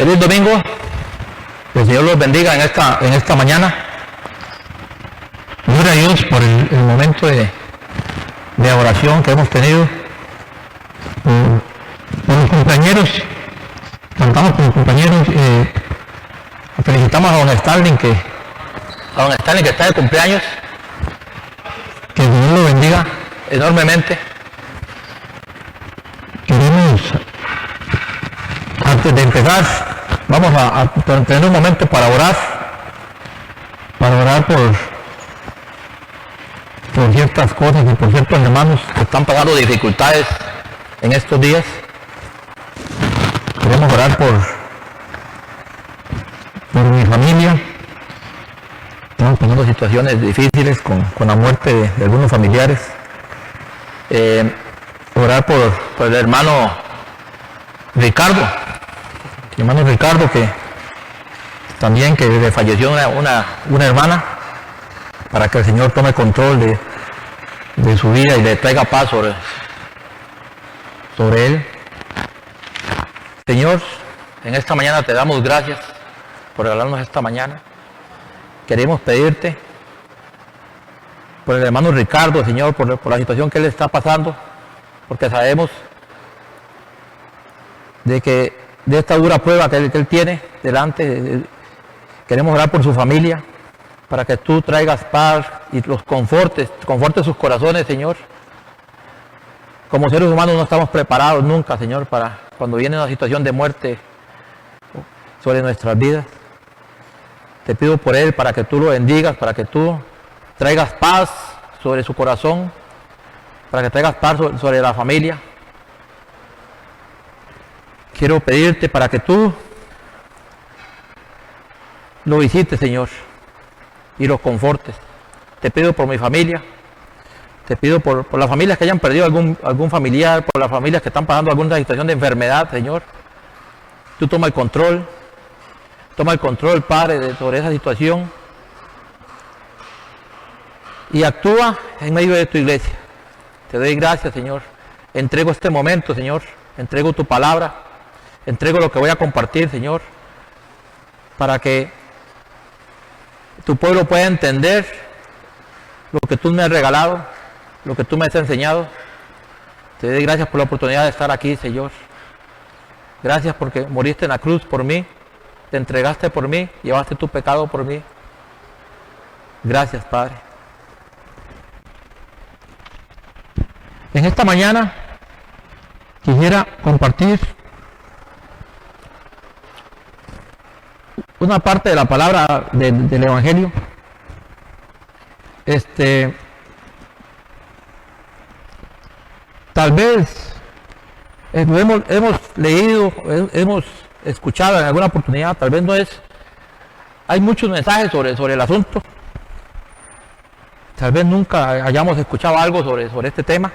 Feliz domingo. Que el Señor los bendiga en esta mañana. Gloria a Dios por el momento de oración que hemos tenido. Con los compañeros, cantamos con los compañeros. Felicitamos a don Stalin que está de cumpleaños. Que el Señor lo bendiga enormemente. Queremos, antes de empezar, vamos a tener un momento para orar por ciertas cosas y por ciertos hermanos que están pasando dificultades en estos días. Queremos orar por mi familia. Estamos pasando situaciones difíciles con la muerte de algunos familiares. Orar por el hermano Ricardo. El hermano Ricardo que le falleció una hermana, para que el Señor tome control de su vida y le traiga paz sobre él. Señor, en esta mañana te damos gracias por regalarnos esta mañana. Queremos pedirte por el hermano Ricardo, Señor, por la situación que él está pasando, porque sabemos de esta dura prueba que él tiene delante. Queremos orar por su familia, para que tú traigas paz y los confortes sus corazones, Señor. Como seres humanos no estamos preparados nunca, Señor, para cuando viene una situación de muerte sobre nuestras vidas. Te pido por él, para que tú lo bendigas, para que tú traigas paz sobre su corazón, para que traigas paz sobre la familia. Quiero pedirte para que tú lo visites, Señor, y los confortes. Te pido por mi familia, te pido por las familias que hayan perdido algún familiar, por las familias que están pasando alguna situación de enfermedad, Señor. Tú toma el control, Padre, sobre esa situación, y actúa en medio de tu iglesia. Te doy gracias, Señor. Entrego este momento, Señor. Entrego tu palabra. Entrego lo que voy a compartir, Señor, para que tu pueblo pueda entender lo que tú me has regalado, lo que tú me has enseñado. Te doy gracias por la oportunidad de estar aquí, Señor. Gracias porque moriste en la cruz por mí, te entregaste por mí, llevaste tu pecado por mí. Gracias, Padre. En esta mañana quisiera compartir una parte de la palabra del Evangelio. Tal vez hemos leído, hemos escuchado en alguna oportunidad, tal vez no es. Hay muchos mensajes sobre el asunto. Tal vez nunca hayamos escuchado algo sobre este tema.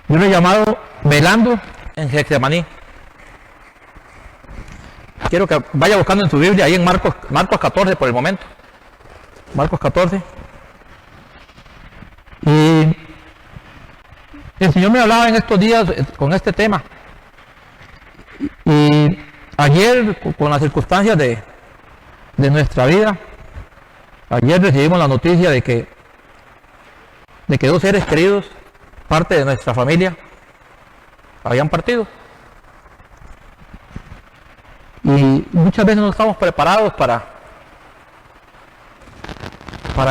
Yo lo he llamado velando en Getsemaní. Quiero que vaya buscando en su Biblia, ahí en Marcos 14 por el momento. Marcos 14. Y el Señor me hablaba en estos días con este tema. Y ayer, con las circunstancias de nuestra vida, ayer recibimos la noticia de que 2 seres queridos, parte de nuestra familia, habían partido. Y muchas veces no estamos preparados para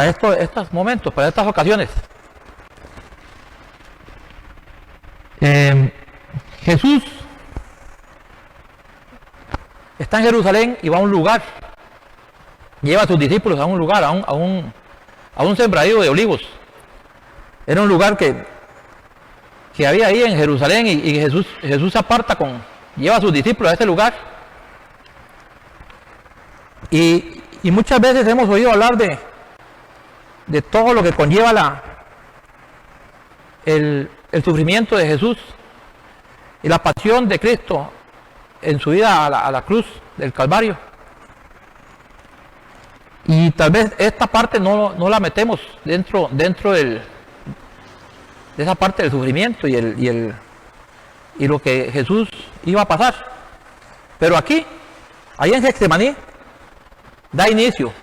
estos momentos, para estas ocasiones. Jesús está en Jerusalén y va a un lugar. Lleva a sus discípulos a un lugar, a un sembradío de olivos. Era un lugar que había ahí en Jerusalén, y Jesús se aparta lleva a sus discípulos a ese lugar. Y muchas veces hemos oído hablar de todo lo que conlleva el sufrimiento de Jesús y la pasión de Cristo en su vida a la cruz del Calvario. Y tal vez esta parte no la metemos dentro de esa parte del sufrimiento y lo que Jesús iba a pasar. Pero aquí, ahí en Getsemaní, da inicio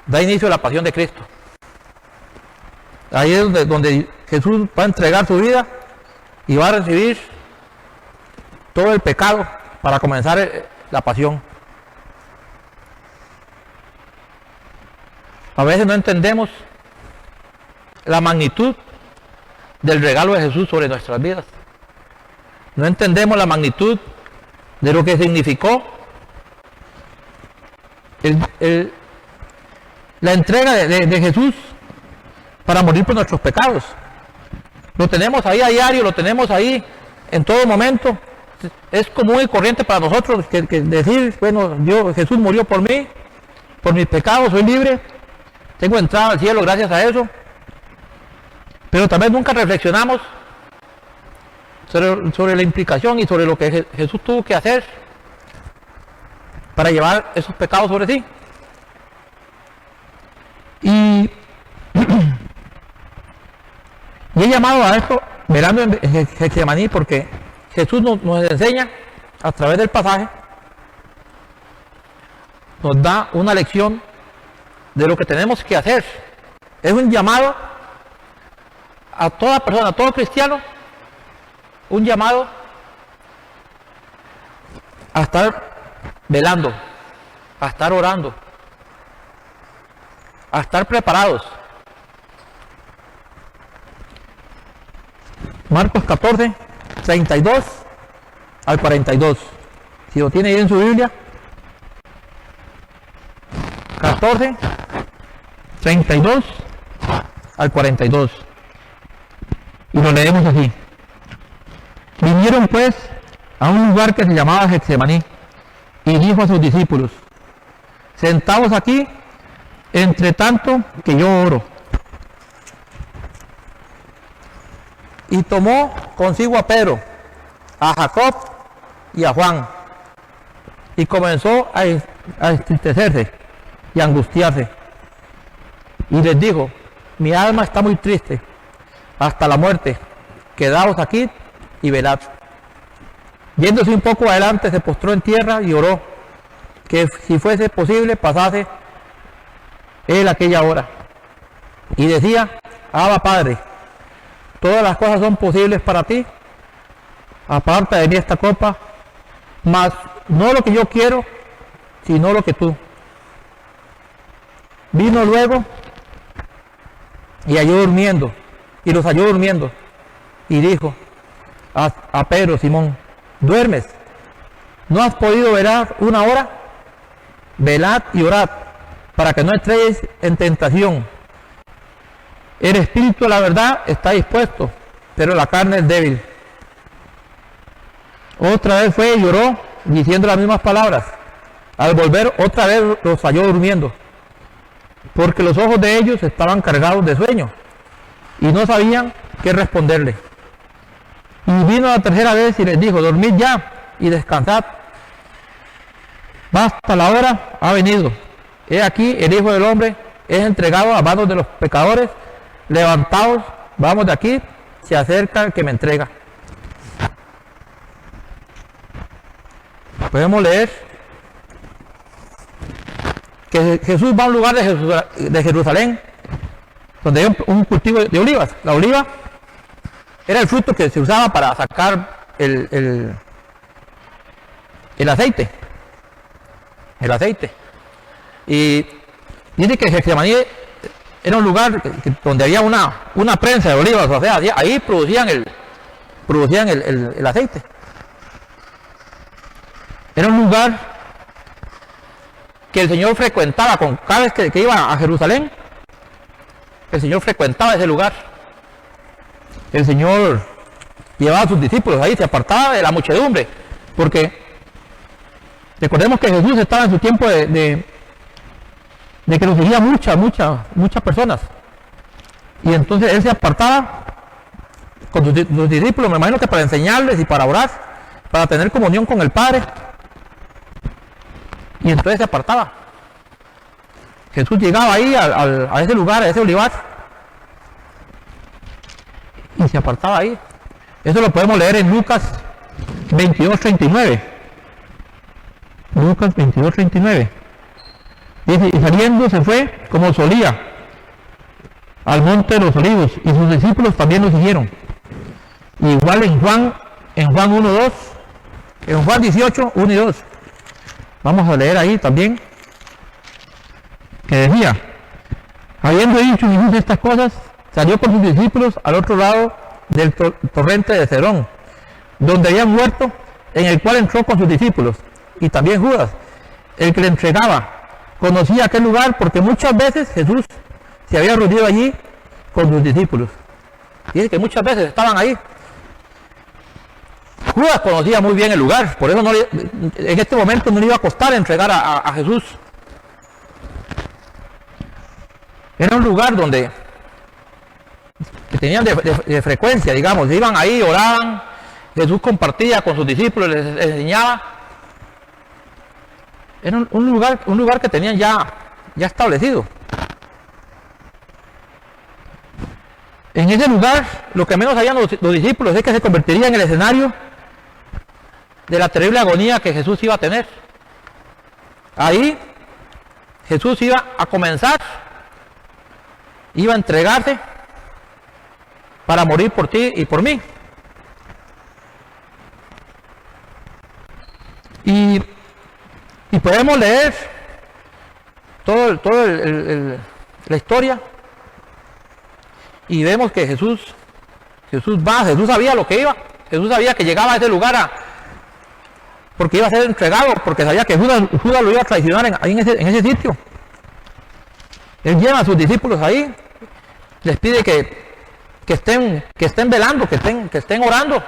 la pasión de Cristo. Ahí es donde Jesús va a entregar su vida y va a recibir todo el pecado para comenzar la pasión. A veces no entendemos la magnitud del regalo de Jesús sobre nuestras vidas. No entendemos la magnitud de lo que significó la entrega de Jesús para morir por nuestros pecados. Lo tenemos ahí a diario, lo tenemos ahí en todo momento. Es común y corriente para nosotros que decir, bueno, Jesús murió por mí, por mis pecados, soy libre, tengo entrada al cielo gracias a eso. Pero también nunca reflexionamos sobre la implicación y sobre lo que Jesús tuvo que hacer para llevar esos pecados sobre sí. Y he llamado a esto velando en Getsemaní porque Jesús nos enseña a través del pasaje, nos da una lección de lo que tenemos que hacer. Es un llamado a toda persona, a todo cristiano, un llamado a estar velando, a estar orando, a estar preparados. Marcos 14, 32 al 42. Si lo tiene ahí en su Biblia. 14, 32 al 42. Y lo leemos así. Vinieron pues a un lugar que se llamaba Getsemaní y dijo a sus discípulos: sentaos aquí, entre tanto que yo oro. Y tomó consigo a Pedro, a Jacob y a Juan, y comenzó a entristecerse y a angustiarse. Y les dijo: mi alma está muy triste hasta la muerte, quedaos aquí y velad. Yéndose un poco adelante, se postró en tierra y oró, que si fuese posible pasase él aquella hora. Y decía: Abba, Padre, todas las cosas son posibles para ti, aparta de mí esta copa, mas no lo que yo quiero, sino lo que tú. Vino luego y los halló durmiendo, y dijo a Pedro: Simón, ¿duermes? ¿No has podido velar una hora? Velad y orad, para que no entréis en tentación. El espíritu, la verdad, está dispuesto, pero la carne es débil. Otra vez fue y lloró, diciendo las mismas palabras. Al volver, otra vez los halló durmiendo, porque los ojos de ellos estaban cargados de sueño, y no sabían qué responderle. Y vino la tercera vez y les dijo: dormid ya y descansad. Basta, la hora ha venido. He aquí, el Hijo del Hombre es entregado a manos de los pecadores. Levantaos, vamos de aquí, se acerca el que me entrega. Podemos leer que Jesús va a un lugar de Jerusalén donde hay un cultivo de olivas. La oliva era el fruto que se usaba para sacar el aceite. El aceite. Y dice que Getsemaní era un lugar donde había una prensa de olivas, o sea, ahí producían el aceite. Era un lugar que el Señor frecuentaba, cada vez que iba a Jerusalén, el Señor frecuentaba ese lugar. El Señor llevaba a sus discípulos ahí, se apartaba de la muchedumbre, porque recordemos que Jesús estaba en su tiempo de que lo seguía muchas personas, y entonces él se apartaba con sus discípulos, me imagino que para enseñarles y para orar, para tener comunión con el Padre, y entonces se apartaba. Jesús llegaba ahí a ese lugar, a ese olivar, y se apartaba ahí. Eso lo podemos leer en Lucas 22:39. Lucas 22:39. Dice, y saliendo se fue como solía al monte de los olivos, y sus discípulos también lo siguieron. Igual en Juan 1:2, en Juan 18:1 y 2. Vamos a leer ahí también, que decía, habiendo dicho Jesús estas cosas, salió con sus discípulos al otro lado del torrente de Cedrón, donde había muerto, en el cual entró con sus discípulos, y también Judas, el que le entregaba. Conocía aquel lugar porque muchas veces Jesús se había reunido allí con sus discípulos. Dice que muchas veces estaban ahí. Judas conocía muy bien el lugar, por eso en este momento no le iba a costar entregar a Jesús. Era un lugar donde que tenían de frecuencia, digamos, iban ahí, oraban, Jesús compartía con sus discípulos, les enseñaba. Era un lugar que tenían ya establecido. En ese lugar, lo que menos sabían los discípulos es que se convertiría en el escenario de la terrible agonía que Jesús iba a tener. Ahí Jesús iba a comenzar, iba a entregarse para morir por ti y por mí. Y podemos leer todo la historia y vemos que Jesús sabía lo que iba. Jesús sabía que llegaba a ese lugar porque iba a ser entregado, porque sabía que Judas lo iba a traicionar ahí en ese sitio. Él lleva a sus discípulos ahí, les pide que estén velando, que estén orando,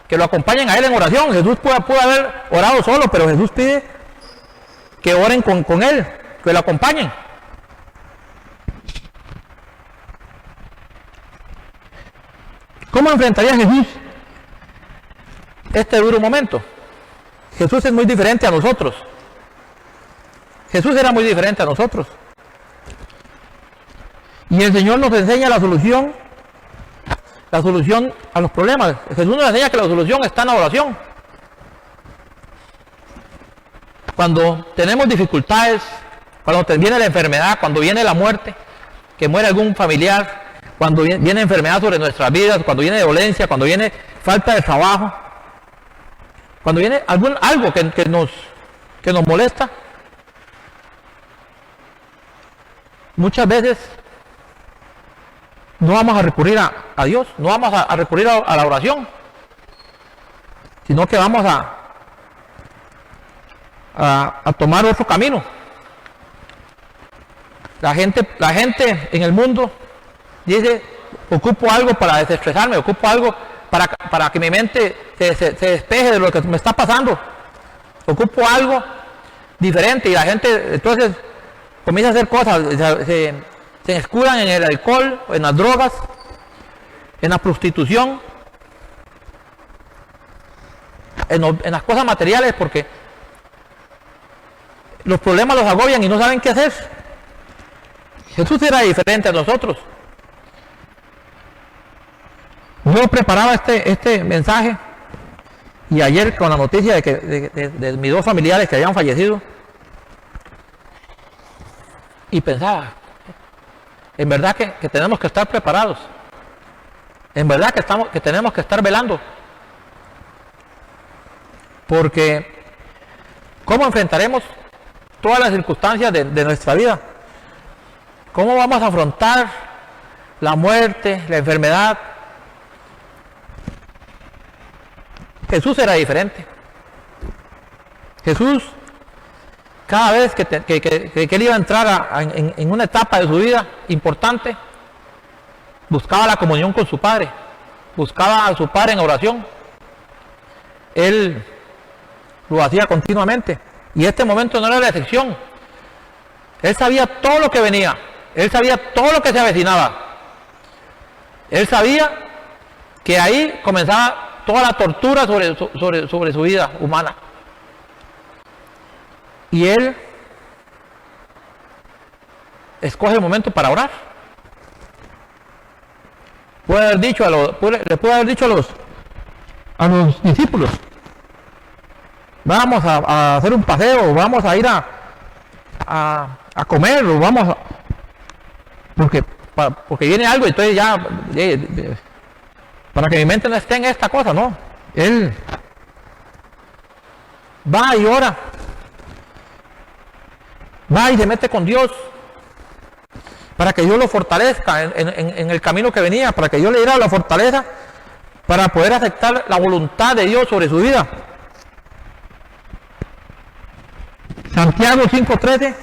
que lo acompañen a él en oración. Jesús pudo haber orado solo, pero Jesús pide que oren con él, que lo acompañen. ¿Cómo enfrentaría Jesús este duro momento? Jesús es muy diferente a nosotros. Jesús era muy diferente a nosotros. Y el Señor nos enseña la solución a los problemas. Jesús nos enseña que la solución está en la oración. Cuando tenemos dificultades, cuando viene la enfermedad, cuando viene la muerte, que muere algún familiar, cuando viene enfermedad sobre nuestras vidas, cuando viene dolencia, cuando viene falta de trabajo, cuando viene algo que nos molesta, muchas veces no vamos a recurrir a Dios, no vamos a recurrir a la oración, sino que vamos a tomar otro camino. La gente en el mundo dice, ocupo algo para desestresarme, ocupo algo para que mi mente se despeje de lo que me está pasando, ocupo algo diferente, y la gente entonces comienza a hacer cosas, se escudan en el alcohol, en las drogas, en la prostitución, en las cosas materiales, porque los problemas los agobian y no saben qué hacer. Jesús era diferente a nosotros. Yo preparaba este mensaje, y ayer con la noticia de mis dos familiares que habían fallecido, y pensaba, en verdad que tenemos que estar preparados, en verdad que tenemos que estar velando, porque ¿cómo enfrentaremos todas las circunstancias de nuestra vida? ¿Cómo vamos a afrontar la muerte, la enfermedad? Jesús era diferente. Jesús, cada vez que él iba a entrar en una etapa de su vida importante, buscaba la comunión con su Padre, buscaba a su Padre en oración. Él lo hacía continuamente, y este momento no era la excepción. Él sabía todo lo que venía, él sabía todo lo que se avecinaba, él sabía que ahí comenzaba toda la tortura sobre su vida humana. Y él escoge el momento para orar. Le puede haber dicho a los discípulos, vamos a hacer un paseo, vamos a ir a comer, o vamos a, porque viene algo y entonces ya, para que mi mente no esté en esta cosa, no. Él va y ora, va y se mete con Dios, para que Dios lo fortalezca en el camino que venía, para que Dios le diera la fortaleza para poder aceptar la voluntad de Dios sobre su vida. Santiago 5:13.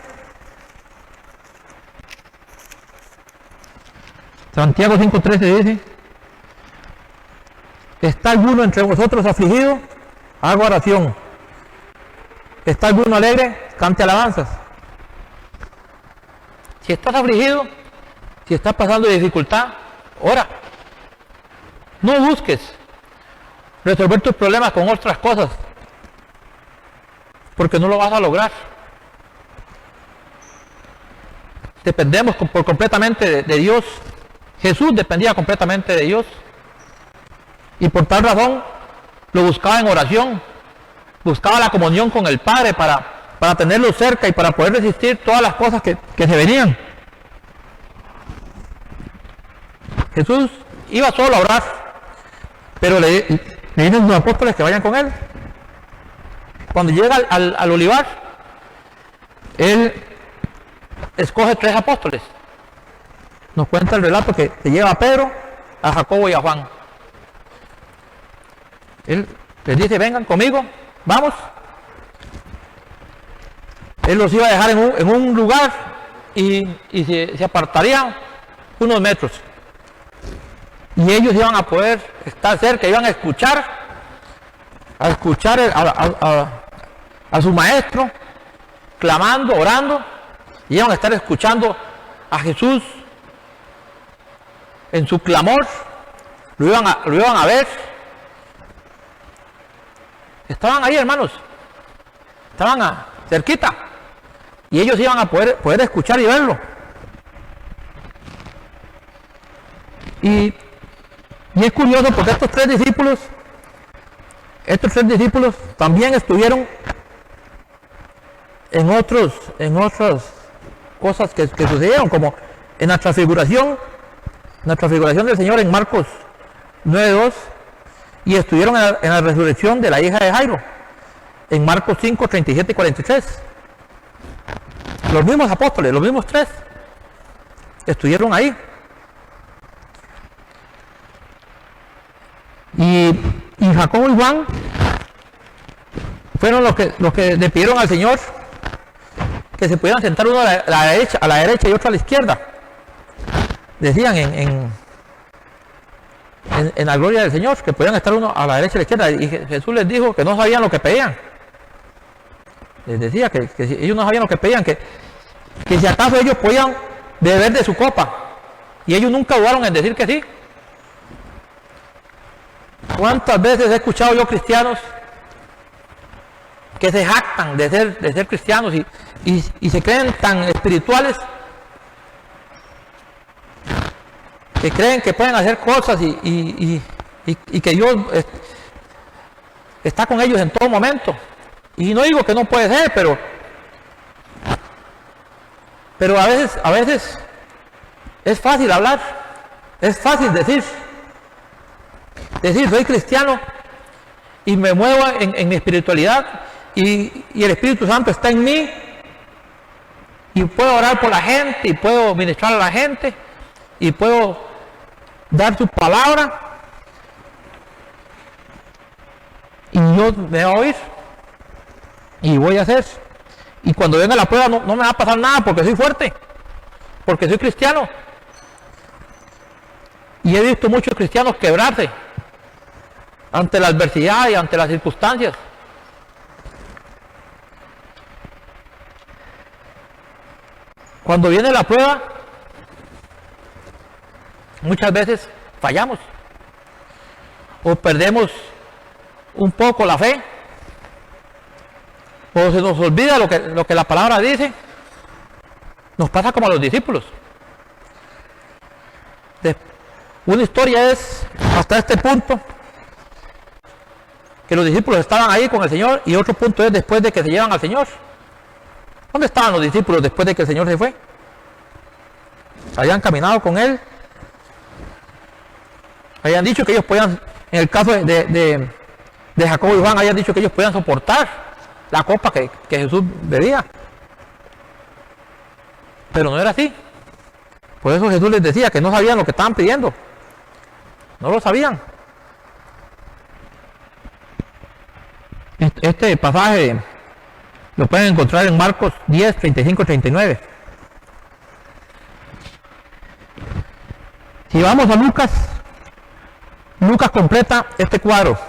Santiago 5:13 dice: ¿está alguno entre vosotros afligido? Haga oración. ¿Está alguno alegre? Cante alabanzas. Si estás afligido, si estás pasando dificultad, ora. No busques resolver tus problemas con otras cosas, porque no lo vas a lograr. Dependemos completamente de Dios. Jesús dependía completamente de Dios. Y por tal razón lo buscaba en oración. Buscaba la comunión con el Padre para tenerlo cerca y para poder resistir todas las cosas que se venían. Jesús iba solo a orar, pero le dicen los apóstoles que vayan con él. Cuando llega al olivar, él escoge 3 apóstoles. Nos cuenta el relato que lleva a Pedro, a Jacobo y a Juan. Él les dice: vengan conmigo, vamos. Él los iba a dejar en un lugar y se apartaría unos metros. Y ellos iban a poder estar cerca, iban a escuchar a su maestro, clamando, orando, y iban a estar escuchando a Jesús en su clamor, lo iban a ver. Estaban ahí, hermanos, estaban cerquita, y ellos iban a poder escuchar y verlo. Y es curioso porque estos tres discípulos también estuvieron en otras cosas que sucedieron, como en la transfiguración del Señor en Marcos 9:2, y estuvieron en la resurrección de la hija de Jairo en Marcos 5:37 y 43. Los mismos apóstoles, los mismos 3 estuvieron ahí. Y Jacobo y Juan fueron los que le pidieron al Señor que se pudieran sentar uno a la derecha y otro a la izquierda. Decían en la gloria del Señor que podían estar uno a la derecha y a la izquierda. Y Jesús les dijo que no sabían lo que pedían. Les decía que si ellos no sabían lo que pedían, que si acaso ellos podían beber de su copa. Y ellos nunca dudaron en decir que sí. ¿Cuántas veces he escuchado yo cristianos que se jactan de ser cristianos y se creen tan espirituales, que creen que pueden hacer cosas y que Dios está con ellos en todo momento? Y no digo que no puede ser, pero a veces es fácil hablar, es fácil decir soy cristiano y me muevo en mi espiritualidad y el Espíritu Santo está en mí y puedo orar por la gente y puedo ministrar a la gente y puedo dar su palabra y Dios me va a oír y voy a hacer. Y cuando venga la prueba no me va a pasar nada porque soy fuerte, porque soy cristiano. Y he visto muchos cristianos quebrarse ante la adversidad y ante las circunstancias. Cuando viene la prueba, muchas veces fallamos o perdemos un poco la fe, o se nos olvida lo que la palabra dice. Nos pasa como a los discípulos. Una historia es hasta este punto. que los discípulos estaban ahí con el Señor, y otro punto es después de que se llevan al Señor. ¿Dónde estaban los discípulos después de que el Señor se fue? Habían caminado con Él. Habían dicho que ellos podían, en el caso de Jacobo y Juan, habían dicho que ellos podían soportar la copa que Jesús bebía. Pero no era así. Por eso Jesús les decía que no sabían lo que estaban pidiendo. No lo sabían. Este pasaje lo pueden encontrar en Marcos 10, 35, 39. Si vamos a Lucas, Lucas completa este cuadro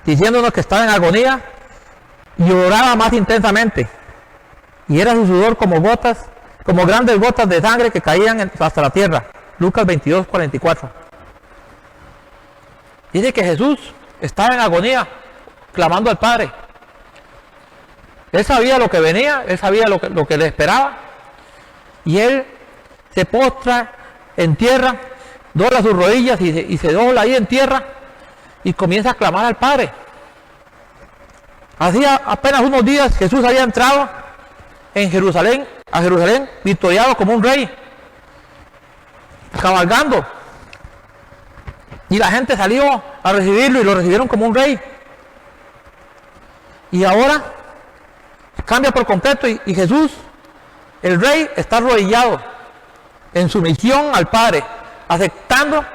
diciéndonos que estaba en agonía y oraba más intensamente, y era su sudor como gotas, como grandes gotas de sangre que caían hasta la tierra. Lucas 22, 44. Dice que Jesús estaba en agonía, clamando al Padre. Él sabía lo que venía, él sabía lo que le esperaba, y él se postra en tierra, dobla sus rodillas y se dobla ahí en tierra y comienza a clamar al Padre. Hacía apenas unos días Jesús había entrado a Jerusalén victoriado como un rey, cabalgando, y la gente salió a recibirlo y lo recibieron como un rey. Y ahora cambia por completo, y Jesús, el rey, está arrodillado en sumisión al Padre, aceptando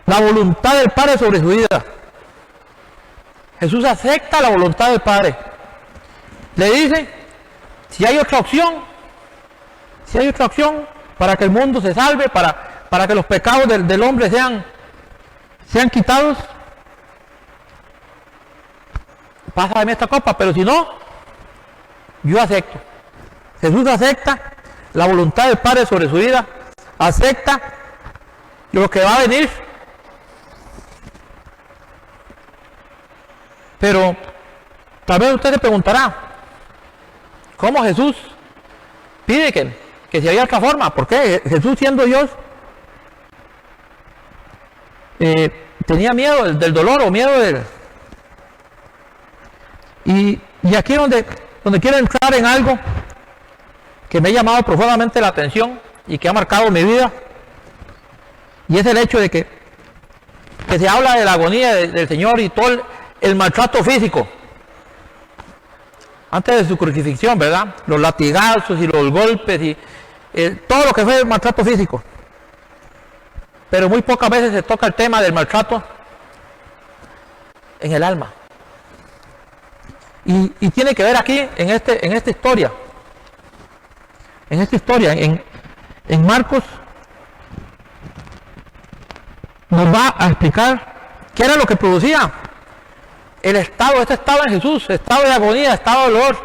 la voluntad del Padre sobre su vida. Jesús acepta la voluntad del Padre. Le dice, si hay otra opción para que el mundo se salve, para que los pecados del hombre sean quitados, pásame esta copa, pero si no, yo acepto. Jesús acepta la voluntad del Padre sobre su vida, acepta lo que va a venir. Pero tal vez usted se preguntará, ¿cómo Jesús pide que si había otra forma? ¿Por qué? Jesús, siendo Dios, tenía miedo del dolor o miedo del... Y aquí es donde quiero entrar en algo que me ha llamado profundamente la atención y que ha marcado mi vida, y es el hecho de que se habla de la agonía del Señor y todo el maltrato físico antes de su crucifixión, ¿verdad? Los latigazos y los golpes y todo lo que fue el maltrato físico. Pero muy pocas veces se toca el tema del maltrato en el alma. Y tiene que ver aquí en esta historia. En Marcos nos va a explicar qué era lo que producía este estado en Jesús, estado de agonía, estado de dolor.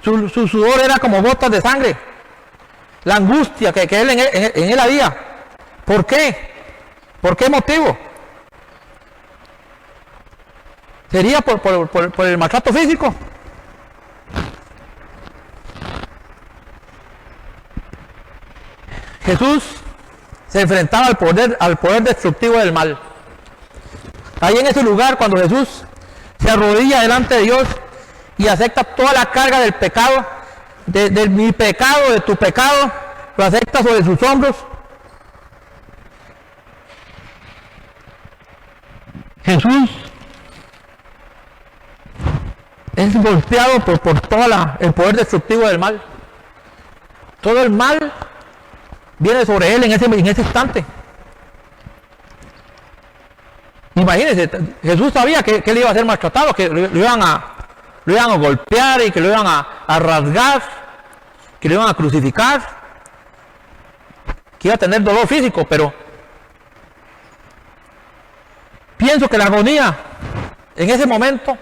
Su sudor era como gotas de sangre. La angustia que él en él había. ¿Por qué? ¿Por qué motivo? ¿Sería por el maltrato físico? Jesús se enfrentaba al poder destructivo del mal. Ahí en ese lugar, cuando Jesús se arrodilla delante de Dios y acepta toda la carga del pecado, de mi pecado, de tu pecado, lo acepta sobre sus hombros. Jesús es golpeado por todo el poder destructivo del mal. Todo el mal viene sobre él en ese instante. Imagínense, Jesús sabía que él iba a ser maltratado, que lo iban a golpear y que lo iban a rasgar, que lo iban a crucificar, que iba a tener dolor físico, pero pienso que la agonía en ese momento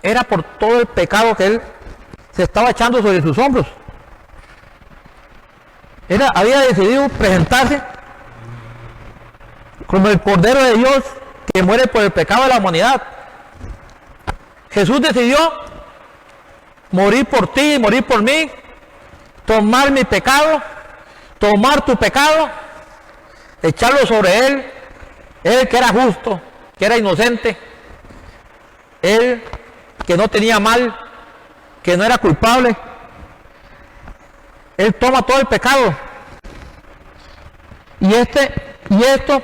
era por todo el pecado que él se estaba echando sobre sus hombros. Había decidido presentarse como el Cordero de Dios que muere por el pecado de la humanidad. Jesús decidió morir por ti y morir por mí, tomar mi pecado, tomar tu pecado, echarlo sobre él que era justo, que era inocente, Él que no tenía mal, que no era culpable, Él toma todo el pecado. Y esto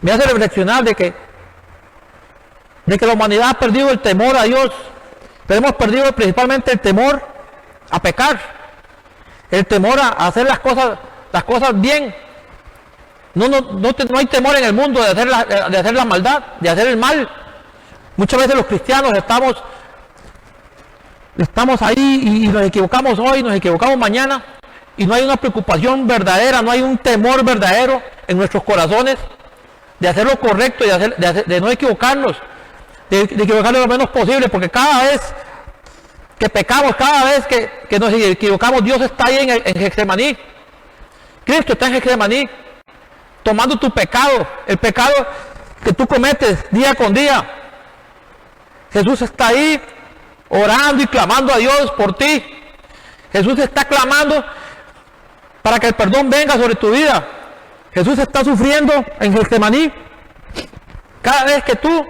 me hace reflexionar de que la humanidad ha perdido el temor a Dios, pero hemos perdido principalmente el temor a pecar, el temor a hacer las cosas bien. No hay temor en el mundo de hacer la maldad, de hacer el mal. Muchas veces los cristianos estamos ahí y nos equivocamos hoy, nos equivocamos mañana, y no hay una preocupación verdadera, no hay un temor verdadero en nuestros corazones de hacer lo correcto, de no equivocarnos, de equivocarnos lo menos posible, porque cada vez que pecamos, cada vez que nos equivocamos, Dios está ahí en Getsemaní. Cristo está en Getsemaní, tomando tu pecado, el pecado que tú cometes día con día. Jesús está ahí orando y clamando a Dios por ti. Jesús está clamando para que el perdón venga sobre tu vida. Jesús está sufriendo en Getsemaní cada vez que tú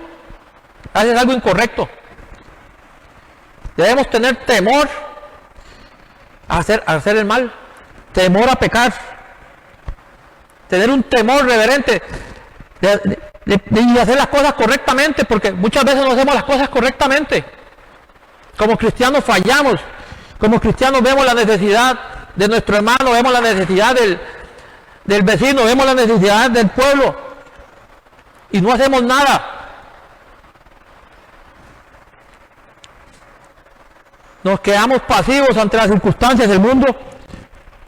haces algo incorrecto. Debemos tener temor a hacer el mal, temor a pecar, tener un temor reverente de hacer las cosas correctamente, porque muchas veces no hacemos las cosas correctamente. Como cristianos fallamos, como cristianos vemos la necesidad de nuestro hermano, vemos la necesidad del vecino, vemos la necesidad del pueblo y no hacemos nada. Nos quedamos pasivos ante las circunstancias. El mundo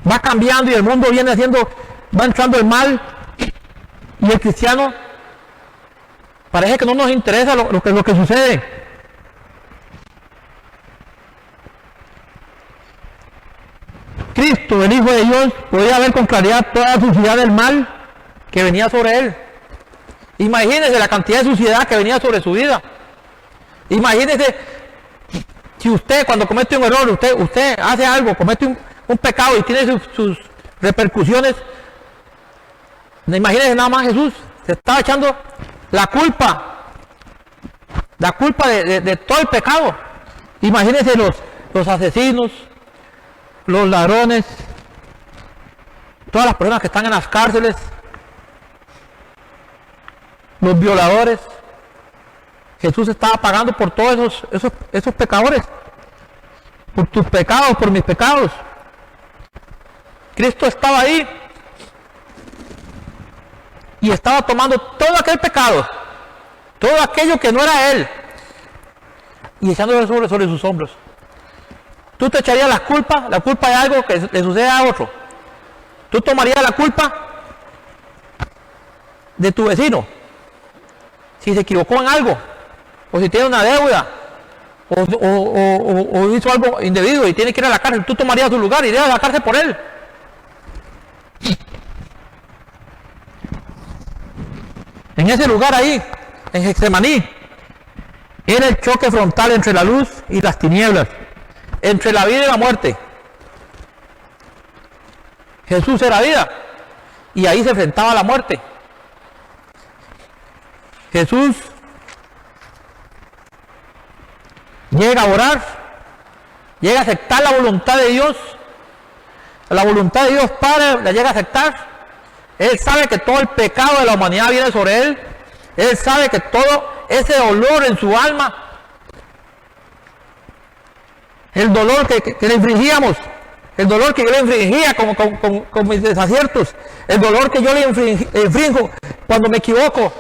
va cambiando y el mundo va entrando el mal, y el cristiano parece que no nos interesa lo que sucede. Cristo, el Hijo de Dios, podía ver con claridad toda la suciedad del mal que venía sobre Él. Imagínese la cantidad de suciedad que venía sobre su vida. Imagínese si usted, cuando comete un error, usted hace algo, comete un pecado y tiene sus repercusiones. Imagínese nada más, Jesús se estaba echando la culpa de todo el pecado. Imagínese los asesinos, los ladrones, todas las personas que están en las cárceles, los violadores. Jesús estaba pagando por todos esos pecadores, por tus pecados, por mis pecados. Cristo estaba ahí y estaba tomando todo aquel pecado, todo aquello que no era Él, y echándolo sobre sus hombros. Tú te echarías la culpa de algo que le sucede a otro. Tú tomarías la culpa de tu vecino si se equivocó en algo, o si tiene una deuda, o hizo algo indebido y tiene que ir a la cárcel. Tú tomarías su lugar, irías a la cárcel por él. En ese lugar ahí, en Getsemaní, era el choque frontal entre la luz y las tinieblas, entre la vida y la muerte. Jesús era vida y ahí se enfrentaba a la muerte. Jesús llega a orar, llega a aceptar la voluntad de Dios, la voluntad de Dios Padre la llega a aceptar. Él sabe que todo el pecado de la humanidad viene sobre Él. Él sabe que todo ese dolor en su alma, el dolor que le infringíamos, el dolor que yo le infringía con mis desaciertos, el dolor que yo le infringo cuando me equivoco,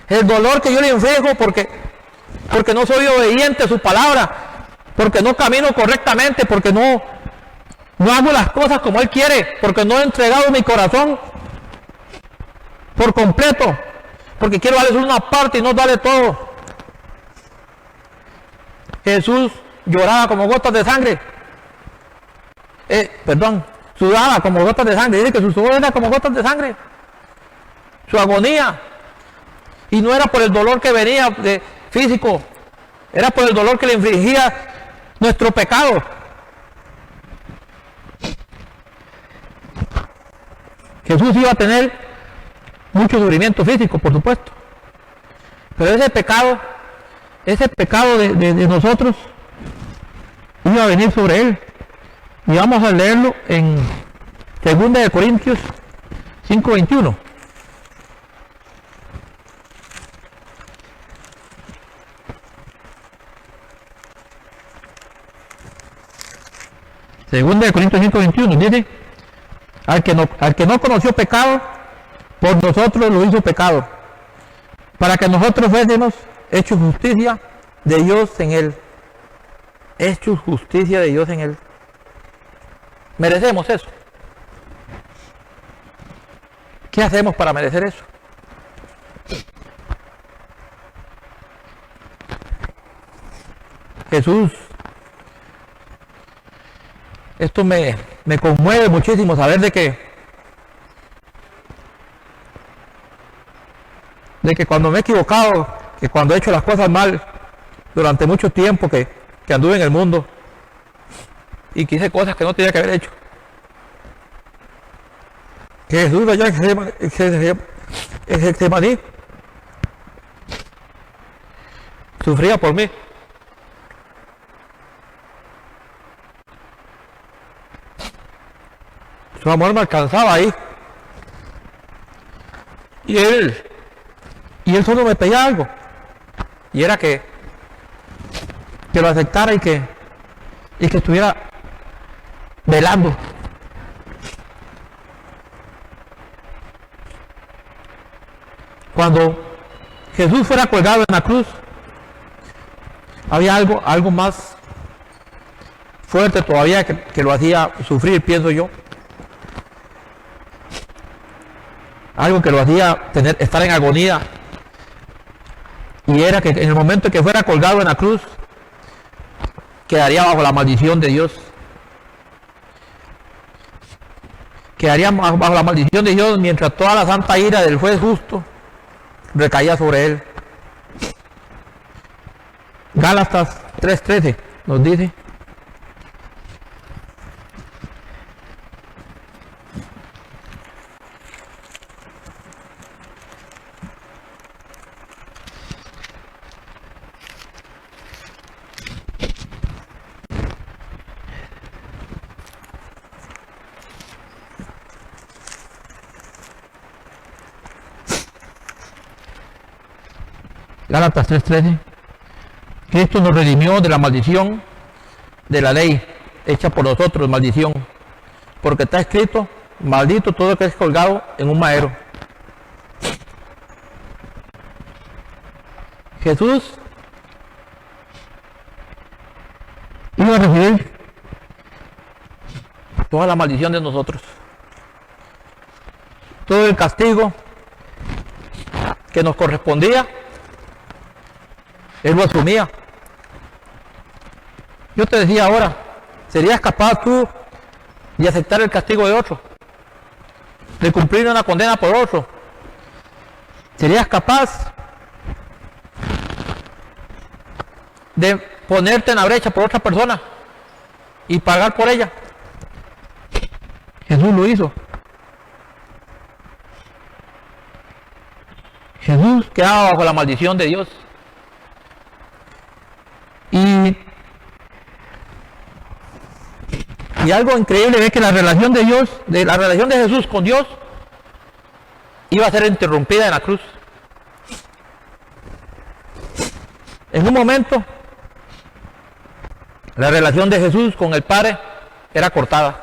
el dolor que yo le infringo porque no soy obediente a su palabra, porque no camino correctamente, porque no hago las cosas como Él quiere, porque no he entregado mi corazón por completo, porque quiero darle solo una parte y no darle todo. Jesús lloraba como gotas de sangre, sudaba como gotas de sangre. Dice que su sudor era como gotas de sangre, su agonía, y no era por el dolor que venía de físico, era por el dolor que le infligía nuestro pecado. Jesús iba a tener mucho sufrimiento físico, por supuesto, Pero ese pecado de nosotros iba a venir sobre él. Y vamos a leerlo en 2 Corintios 5:21. Segunda de Corintios 5:21 dice: al que no conoció pecado, por nosotros lo hizo pecado, para que nosotros fuésemos hechos justicia de Dios en él. Hechos justicia de Dios en él. ¿Merecemos eso? ¿Qué hacemos para merecer eso? Jesús, esto me conmueve muchísimo saber de que cuando me he equivocado, que cuando he hecho las cosas mal durante mucho tiempo que anduve en el mundo y que hice cosas que no tenía que haber hecho, que Jesús allá en Getsemaní sufría por mí. Su amor me alcanzaba ahí. Y él solo me pedía algo. Y era que lo aceptara y que estuviera velando. Cuando Jesús fuera colgado en la cruz, había algo más fuerte todavía que lo hacía sufrir, pienso yo. Algo que lo hacía estar en agonía. Y era que en el momento en que fuera colgado en la cruz, quedaría bajo la maldición de Dios. Quedaría bajo la maldición de Dios mientras toda la santa ira del juez justo recaía sobre él. Gálatas 3:13 nos dice: Gálatas 3:13, Cristo nos redimió de la maldición de la ley hecha por nosotros, maldición, porque está escrito: maldito todo el que es colgado en un madero. Jesús iba a recibir toda la maldición de nosotros, todo el castigo que nos correspondía. Él lo asumía. Yo te decía ahora, ¿serías capaz tú de aceptar el castigo de otro? De cumplir una condena por otro. ¿Serías capaz de ponerte en la brecha por otra persona y pagar por ella? Jesús lo hizo. Jesús quedaba bajo la maldición de Dios. Y algo increíble es que la relación de Dios, la relación de Jesús con Dios, iba a ser interrumpida en la cruz. En un momento, la relación de Jesús con el Padre era cortada.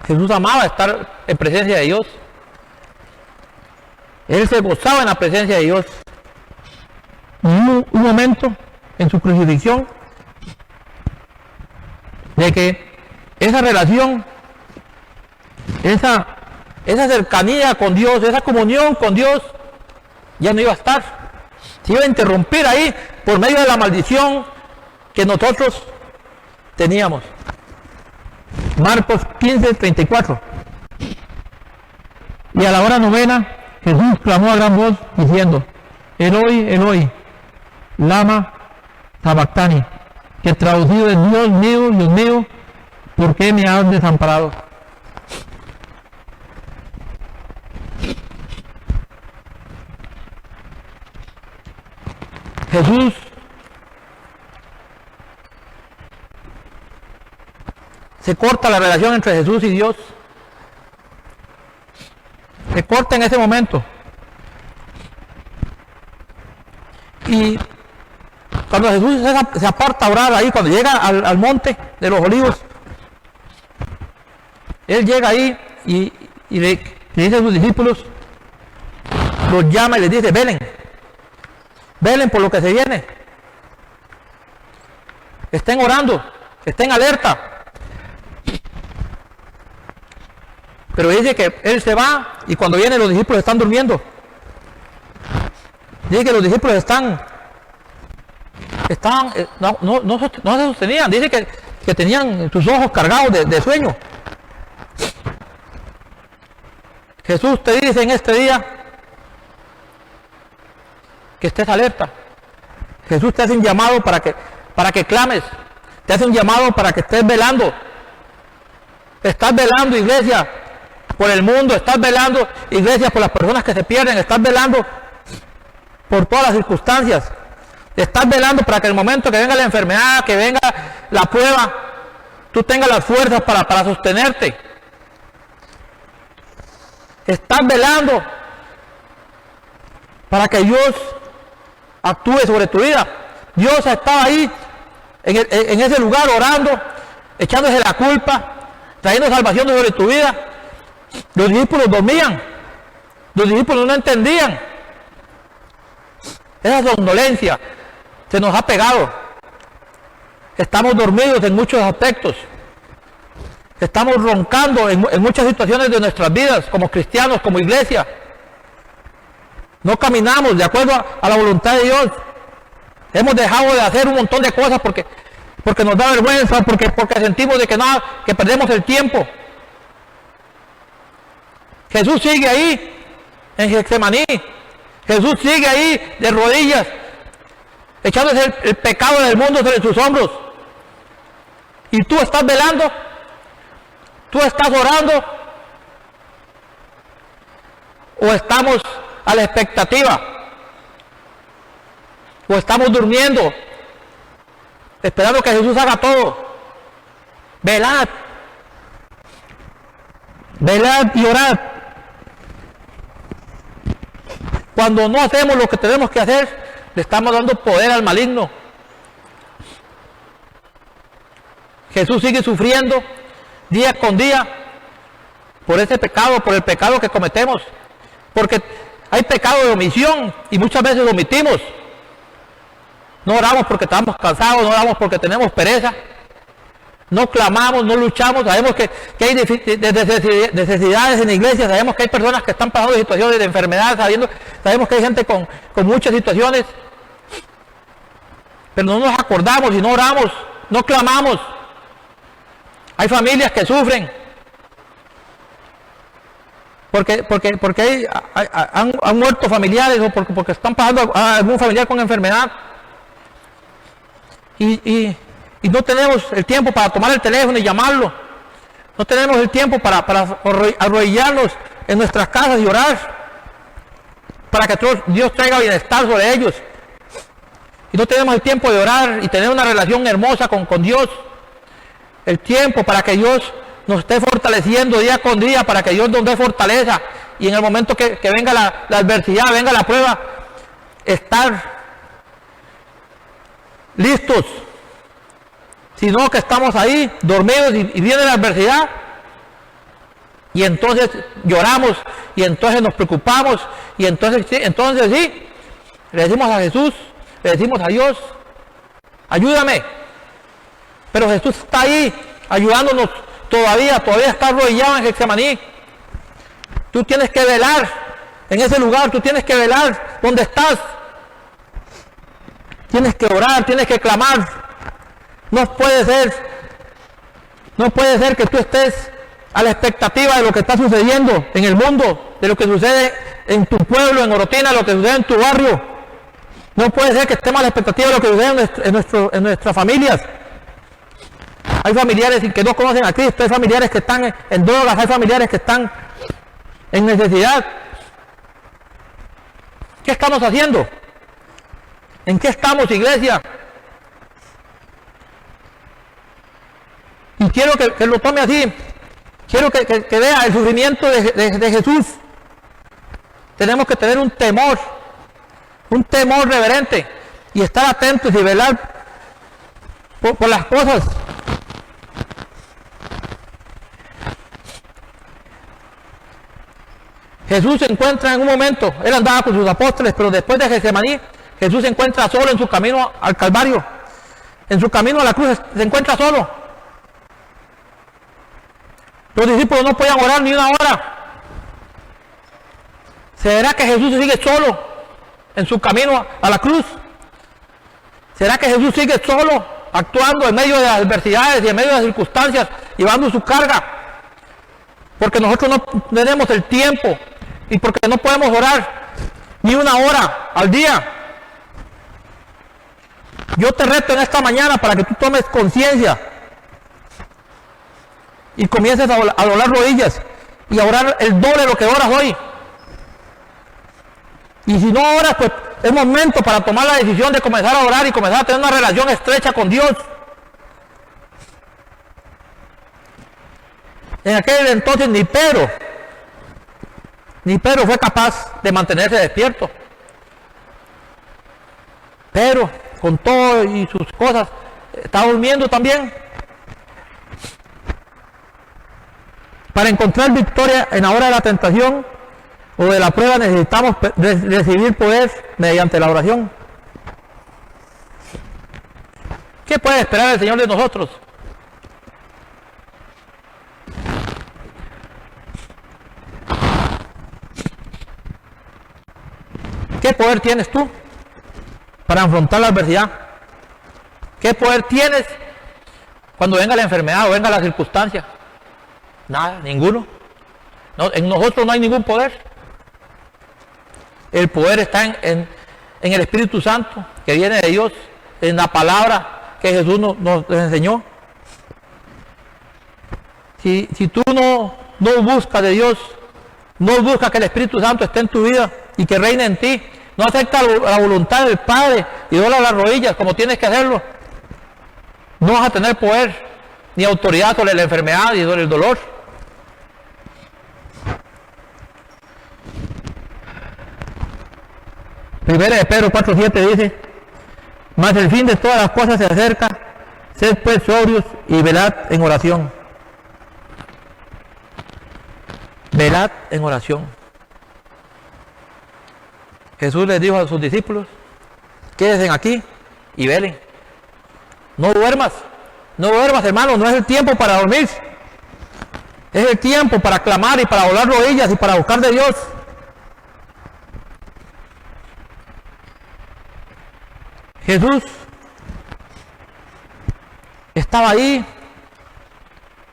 Jesús amaba estar en presencia de Dios. Él se gozaba en la presencia de Dios. Y hubo un momento en su crucifixión de que esa relación, esa cercanía con Dios, esa comunión con Dios, ya no iba a estar. Se iba a interrumpir ahí por medio de la maldición que nosotros teníamos. Marcos 15:34. Y a la hora novena, Jesús clamó a gran voz diciendo: Eloi, Eloi, lama sabactani, que traducido es: Dios mío, ¿por qué me has desamparado? Jesús se corta la relación entre Jesús y Dios. Se corta en ese momento. Y cuando Jesús se aparta a orar ahí, cuando llega al monte de los olivos, Él llega ahí y le dice a sus discípulos, los llama y les dice, velen por lo que se viene. Estén orando, estén alerta. Pero dice que Él se va y cuando viene los discípulos están durmiendo. Dice que los discípulos no se sostenían. Dice que tenían sus ojos cargados de sueño. Jesús te dice en este día que estés alerta. Jesús te hace un llamado para que clames. Te hace un llamado para que estés velando. Estás velando, iglesia, por el mundo. Estás velando, iglesia, por las personas que se pierden. Estás velando por todas las circunstancias. Estás velando para que en el momento que venga la enfermedad, que venga la prueba, tú tengas las fuerzas para sostenerte. Estás velando para que Dios actúe sobre tu vida. Dios estaba ahí en ese lugar orando, echándose la culpa, trayendo salvación sobre tu vida. Los discípulos dormían, los discípulos no entendían. Esa somnolencia se nos ha pegado. Estamos dormidos en muchos aspectos. Estamos roncando en muchas situaciones de nuestras vidas, como cristianos, como iglesia. No caminamos de acuerdo a la voluntad de Dios. Hemos dejado de hacer un montón de cosas porque nos da vergüenza, porque sentimos de que perdemos el tiempo. Jesús sigue ahí, en Getsemaní. Jesús sigue ahí, de rodillas, echándose el pecado del mundo sobre sus hombros. Y tú estás velando, tú estás orando, o estamos a la expectativa, o estamos durmiendo, esperando que Jesús haga todo. Velad, velad y orad. Cuando no hacemos lo que tenemos que hacer, le estamos dando poder al maligno. Jesús sigue sufriendo día con día por ese pecado, por el pecado que cometemos. Porque hay pecado de omisión y muchas veces omitimos. No oramos porque estamos cansados, no oramos porque tenemos pereza. No clamamos, no luchamos. Sabemos que hay necesidades en la iglesia, sabemos que hay personas que están pasando situaciones de enfermedad, sabemos que hay gente con muchas situaciones. Pero no nos acordamos y no oramos, no clamamos. Hay familias que sufren porque han muerto familiares o porque están pasando a algún familiar con enfermedad. Y no tenemos el tiempo para tomar el teléfono y llamarlo. No tenemos el tiempo para arrodillarnos en nuestras casas y orar para que Dios traiga bienestar sobre ellos. Y no tenemos el tiempo de orar y tener una relación hermosa con Dios. El tiempo para que Dios nos esté fortaleciendo día con día, para que Dios nos dé fortaleza. Y en el momento que venga la adversidad, venga la prueba, estar listos. Sino que estamos ahí dormidos y viene la adversidad y entonces lloramos y entonces nos preocupamos y entonces sí, le decimos a Jesús, le decimos a Dios, ayúdame. Pero Jesús está ahí ayudándonos todavía está arrodillado en Getsemaní. Tú tienes que velar en ese lugar, tú tienes que velar donde estás. Tienes que orar, tienes que clamar. No puede ser que tú estés a la expectativa de lo que está sucediendo en el mundo, de lo que sucede en tu pueblo, en Orotina, lo que sucede en tu barrio. No puede ser que estemos a la expectativa de lo que sucede en nuestras familias. Hay familiares que no conocen a Cristo, hay familiares que están en drogas, hay familiares que están en necesidad. ¿Qué estamos haciendo? ¿En qué estamos, iglesia? Y quiero que lo tome así. Quiero que vea el sufrimiento de Jesús. Tenemos que tener un temor reverente y estar atentos y velar por las cosas. Jesús se encuentra en un momento, él andaba con sus apóstoles, pero después de Getsemaní, Jesús se encuentra solo en su camino al Calvario. En su camino a la cruz se encuentra solo. Los discípulos no podían orar ni una hora. ¿Será que Jesús sigue solo en su camino a la cruz? ¿Será que Jesús sigue solo actuando en medio de las adversidades y en medio de las circunstancias, llevando su carga? Porque nosotros no tenemos el tiempo y porque no podemos orar ni una hora al día. Yo te reto en esta mañana para que tú tomes conciencia y comiences a doblar rodillas y a orar el doble de lo que oras hoy. Y si no oras, pues es momento para tomar la decisión de comenzar a orar y comenzar a tener una relación estrecha con Dios. En aquel entonces ni Pedro fue capaz de mantenerse despierto. Pedro, con todo y sus cosas, está durmiendo también. Para encontrar victoria en la hora de la tentación o de la prueba necesitamos recibir poder mediante la oración. ¿Qué puede esperar el Señor de nosotros? ¿Qué poder tienes tú para afrontar la adversidad? ¿Qué poder tienes cuando venga la enfermedad o venga la circunstancia? Nada, ninguno. No, en nosotros no hay ningún poder. El poder está en el Espíritu Santo que viene de Dios, en la palabra que Jesús nos enseñó. Si tú no buscas de Dios, no buscas que el Espíritu Santo esté en tu vida y que reine en ti, no aceptas la voluntad del Padre y doblas las rodillas como tienes que hacerlo, no vas a tener poder ni autoridad sobre la enfermedad ni sobre el dolor. Primera de Pedro 4:7 dice: mas el fin de todas las cosas se acerca, sed pues sobrios y velad en oración. Velad en oración. Jesús les dijo a sus discípulos: quédense aquí y velen. No duermas, hermano, no es el tiempo para dormir. Es el tiempo para clamar y para doblar rodillas y para buscar de Dios. Jesús estaba ahí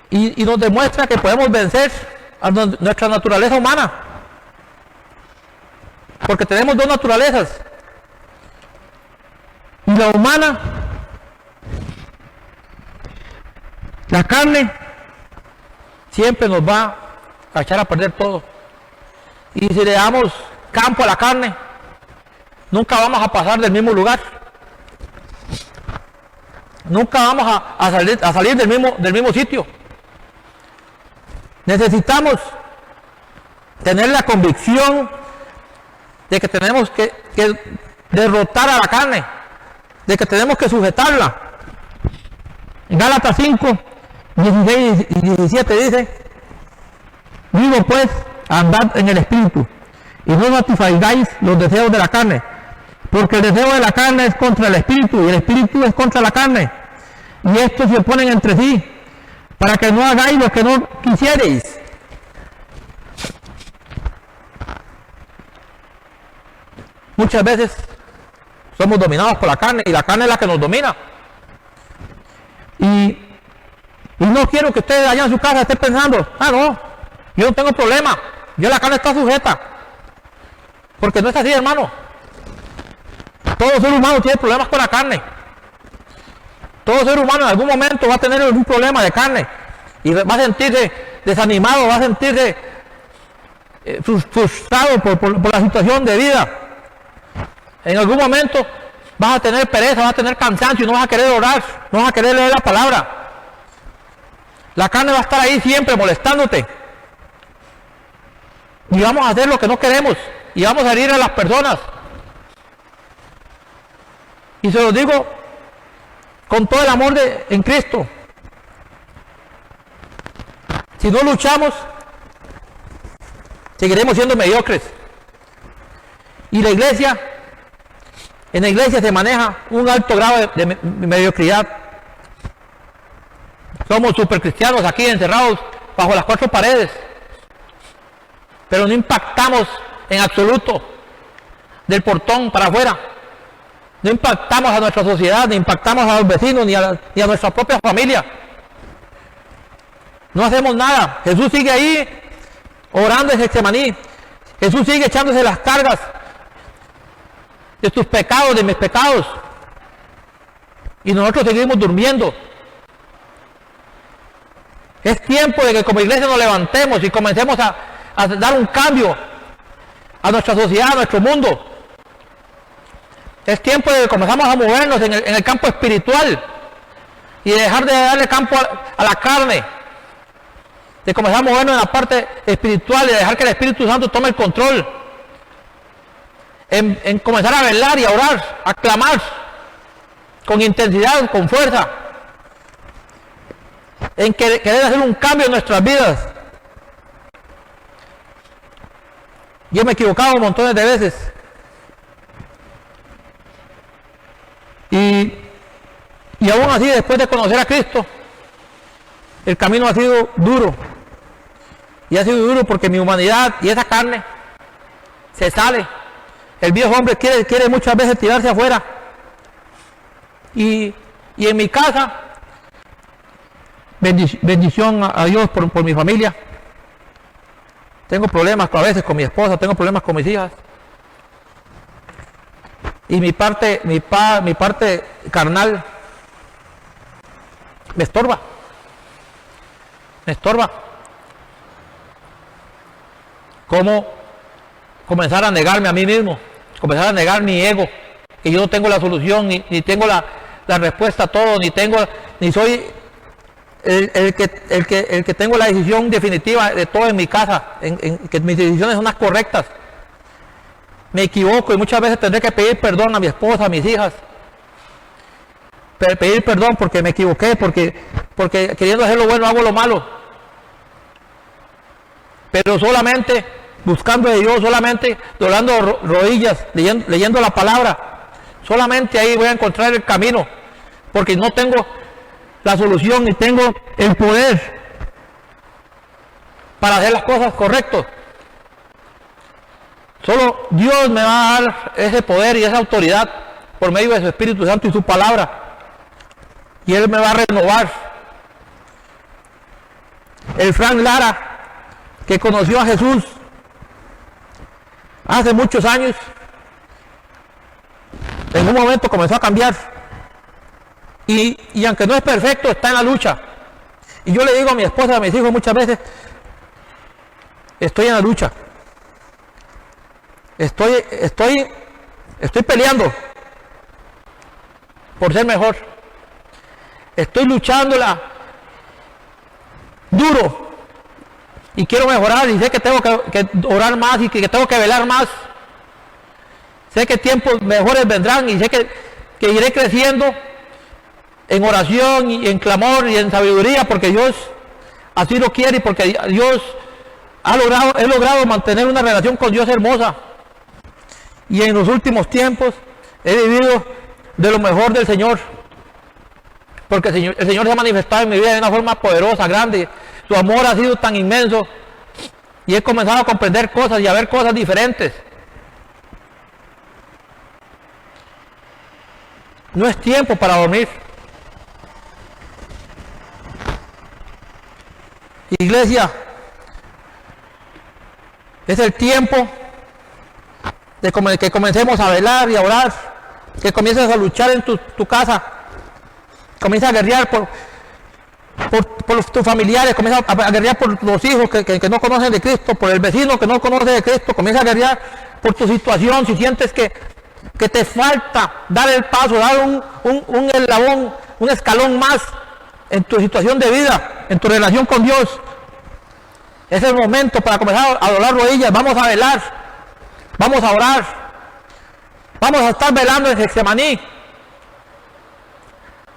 y nos demuestra que podemos vencer a nuestra naturaleza humana. Porque tenemos dos naturalezas. Y la humana, la carne, siempre nos va a echar a perder todo. Y si le damos campo a la carne, nunca vamos a pasar del mismo lugar. Nunca vamos a salir del mismo sitio. Necesitamos tener la convicción de que tenemos que derrotar a la carne, de que tenemos que sujetarla. En Gálatas 5:16 y 17 dice: digo pues, andad en el Espíritu, y no satisfagáis los deseos de la carne, porque el deseo de la carne es contra el Espíritu, y el Espíritu es contra la carne, y estos se oponen entre sí, para que no hagáis lo que no quisierais. Muchas veces somos dominados por la carne, y la carne es la que nos domina. Y no quiero que ustedes allá en su casa estén pensando: no, yo no tengo problema, la carne está sujeta. Porque no es así, hermano. Todo ser humano tiene problemas con la carne. Todo ser humano en algún momento va a tener algún problema de carne y va a sentirse desanimado, va a sentirse frustrado por la situación de vida. En algún momento vas a tener pereza, vas a tener cansancio y no vas a querer orar, no vas a querer leer la palabra. La carne va a estar ahí siempre molestándote. Y vamos a hacer lo que no queremos. Y vamos a herir a las personas. Y se los digo con todo el amor en Cristo. Si no luchamos, seguiremos siendo mediocres. Y en la iglesia se maneja un alto grado de mediocridad. Somos supercristianos aquí encerrados bajo las 4 paredes. Pero no impactamos en absoluto del portón para afuera. No impactamos a nuestra sociedad, ni impactamos a los vecinos, ni a nuestra propia familia. No hacemos nada. Jesús sigue ahí orando en Getsemaní. Jesús sigue echándose las cargas de tus pecados, de mis pecados. Y nosotros seguimos durmiendo. Es tiempo de que como iglesia nos levantemos y comencemos a dar un cambio a nuestra sociedad, a nuestro mundo. Es tiempo de que comenzamos a movernos en el campo espiritual y de dejar de darle campo a la carne, de comenzar a movernos en la parte espiritual y de dejar que el Espíritu Santo tome el control, en comenzar a velar y a orar, a clamar con intensidad, con fuerza, en querer hacer un cambio en nuestras vidas. Yo me he equivocado montones de veces. Y aún así, después de conocer a Cristo, el camino ha sido duro. Y ha sido duro porque mi humanidad y esa carne se sale. El viejo hombre quiere muchas veces tirarse afuera. Y en mi casa, bendición a Dios por mi familia. Tengo problemas a veces con mi esposa, tengo problemas con mis hijas. Y mi parte carnal me estorba. Me estorba. ¿Cómo comenzar a negarme a mí mismo? Comenzar a negar mi ego, que yo no tengo la solución, ni tengo la respuesta a todo, ni soy el que tengo la decisión definitiva de todo en mi casa, que mis decisiones son las correctas. Me equivoco y muchas veces tendré que pedir perdón a mi esposa, a mis hijas. Pedir perdón porque me equivoqué, porque queriendo hacer lo bueno hago lo malo. Pero solamente buscando de Dios, solamente doblando rodillas, leyendo la palabra, solamente ahí voy a encontrar el camino, porque no tengo la solución ni tengo el poder para hacer las cosas correctas. Solo Dios me va a dar ese poder y esa autoridad por medio de su Espíritu Santo y su palabra. Y Él me va a renovar. El Frank Lara, que conoció a Jesús hace muchos años, en un momento comenzó a cambiar. Y aunque no es perfecto, está en la lucha. Y yo le digo a mi esposa, a mis hijos muchas veces, estoy en la lucha. Estoy peleando por ser mejor. Estoy luchándola duro y quiero mejorar y sé que tengo que orar más y que tengo que velar más. Sé que tiempos mejores vendrán y sé que iré creciendo en oración y en clamor y en sabiduría porque Dios así lo quiere y porque Dios he logrado mantener una relación con Dios hermosa. Y en los últimos tiempos he vivido de lo mejor del Señor. Porque el Señor se ha manifestado en mi vida de una forma poderosa, grande. Su amor ha sido tan inmenso. Y he comenzado a comprender cosas y a ver cosas diferentes. No es tiempo para dormir. Iglesia, es el tiempo de que comencemos a velar y a orar, que comiences a luchar en tu casa, comienza a guerrear por tus familiares, comienza a guerrear por los hijos que no conocen de Cristo, por el vecino que no conoce de Cristo, comienza a guerrear por tu situación. Si sientes que que te falta dar el paso, dar un eslabón, un escalón más en tu situación de vida, en tu relación con Dios. Es el momento para comenzar a doblar rodillas. Vamos a velar, vamos a orar, vamos a estar velando en Getsemaní,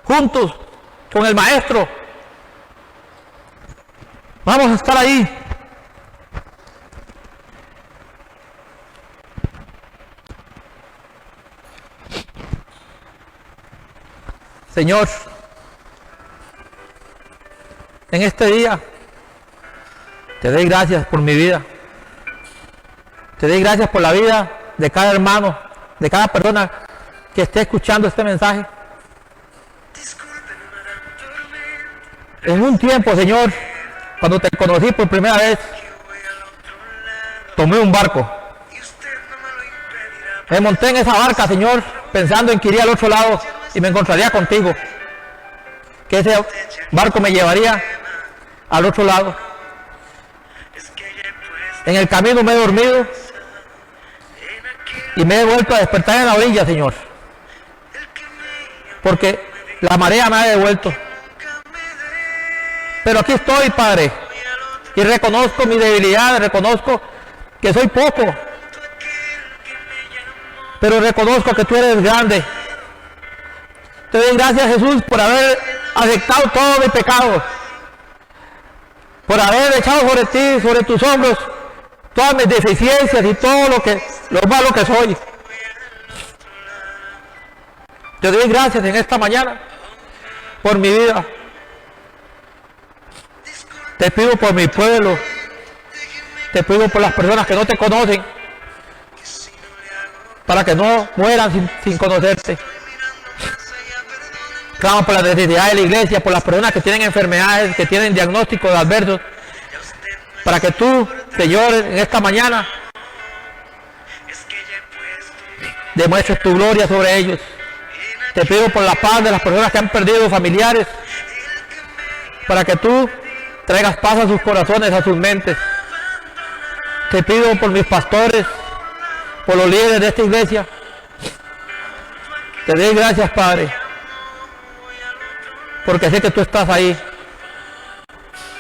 juntos con el Maestro. Vamos a estar ahí. Señor, en este día te doy gracias por mi vida. Te doy gracias por la vida de cada hermano, de cada persona que esté escuchando este mensaje. En un tiempo, Señor, cuando te conocí por primera vez, tomé un barco. Me monté en esa barca, Señor, pensando en que iría al otro lado y me encontraría contigo. Que ese barco me llevaría al otro lado. En el camino me he dormido y me he vuelto a despertar en la orilla, Señor. Porque la marea me ha devuelto. Pero aquí estoy, Padre, y reconozco mi debilidad, reconozco que soy poco, pero reconozco que tú eres grande. Te doy gracias, Jesús, por haber aceptado todo mi pecado, por haber echado sobre ti, sobre tus hombros, todas mis deficiencias y todo lo malo que soy. Te doy gracias en esta mañana por mi vida. Te pido por mi pueblo, te pido por las personas que no te conocen, para que no mueran sin conocerte. Clamo por las necesidades de la iglesia, por las personas que tienen enfermedades, que tienen diagnósticos adversos, para que tú, Señor, en esta mañana demuestres tu gloria sobre ellos. Te pido por la paz de las personas que han perdido familiares, para que tú traigas paz a sus corazones, a sus mentes. Te pido por mis pastores, por los líderes de esta iglesia. Te doy gracias, Padre, porque sé que tú estás ahí.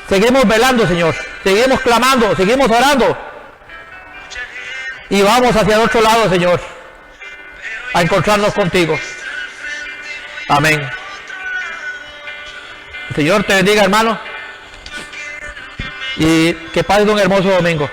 Seguimos velando, Señor. Seguimos clamando, seguimos orando. Y vamos hacia el otro lado, Señor, a encontrarnos contigo. Amén. El Señor te bendiga, hermano. Y que pases un hermoso domingo.